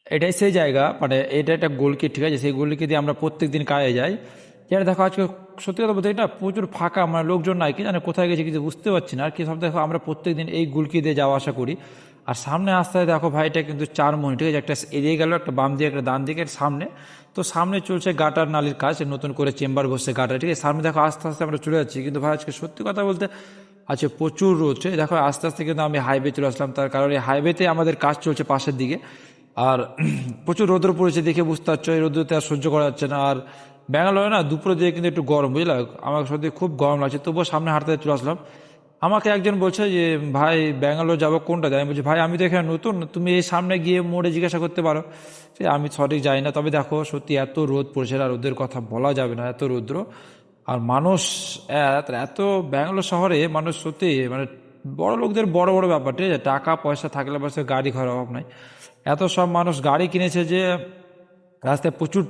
এটাই সেই জায়গা, মানে এটা একটা গোলকি, ঠিক আছে, সেই গোলকি দিয়ে আমরা প্রত্যেক দিন কাজে যাই। যেটা দেখো আজকে সত্যি কথা বলতে এটা প্রচুর ফাঁকা, মানে লোকজন নাই, কি জানে কোথায় গেছে কিছু বুঝতে পারছি না। আর কি সব দেখো আমরা প্রত্যেক দিন এই গুলকি দিয়ে যাওয়া আসা করি। আর সামনে আসতে দেখো ভাই, এটা কিন্তু 4 মণি, ঠিক আছে, একটা এদিকে গেল, একটা বাম দিকে, একটা ডান দিকের সামনে। তো সামনে চলছে গাটার নালির কাজ, নতুন করে চেম্বার বসছে গাটার, ঠিক আছে, সামনে দেখো আস্তে আস্তে আমরা চলে যাচ্ছি। কিন্তু ভাই আজকে সত্যি কথা বলতে আজকে প্রচুর রোদ, দেখো আস্তে আস্তে কিন্তু আমি হাইওয়ে চলে আসলাম, তার কারণ এই হাইওয়েতে আমাদের কাজ চলছে পাশের দিকে। আর প্রচুর রোদ্র পড়েছে, দেখে বুঝতে পারছো এই রোদ্রতে আর সহ্য করা যাচ্ছে না। আর ব্যাঙ্গালোরে না দুপুরের দিকে কিন্তু একটু গরম, বুঝলা, আমার সত্যি খুব গরম লাগছে, তবুও সামনে হাঁটতে চলে আসলাম। আমাকে একজন বলছে যে ভাই ব্যাঙ্গালোর যাবো কোনটা যায়, আমি বলছি ভাই আমি তো এখানে নতুন, তুমি এই সামনে গিয়ে মোড়ে জিজ্ঞাসা করতে পারো। সে আমি সঠিক যাই না, তবে দেখো সত্যি এত রোদ পড়ছে, আর রোদের কথা বলা যাবে না, এত রৌদ্র। আর মানুষ এত এত ব্যাঙ্গালোর শহরে মানুষ সত্যি মানে বড় লোকদের বড় বড় ব্যাপার, ঠিক আছে, টাকা পয়সা থাকলে পাশে গাড়ি ঘোড়ার অভাব নাই। এত সব মানুষ গাড়ি কিনেছে যে রাস্তায় প্রচুর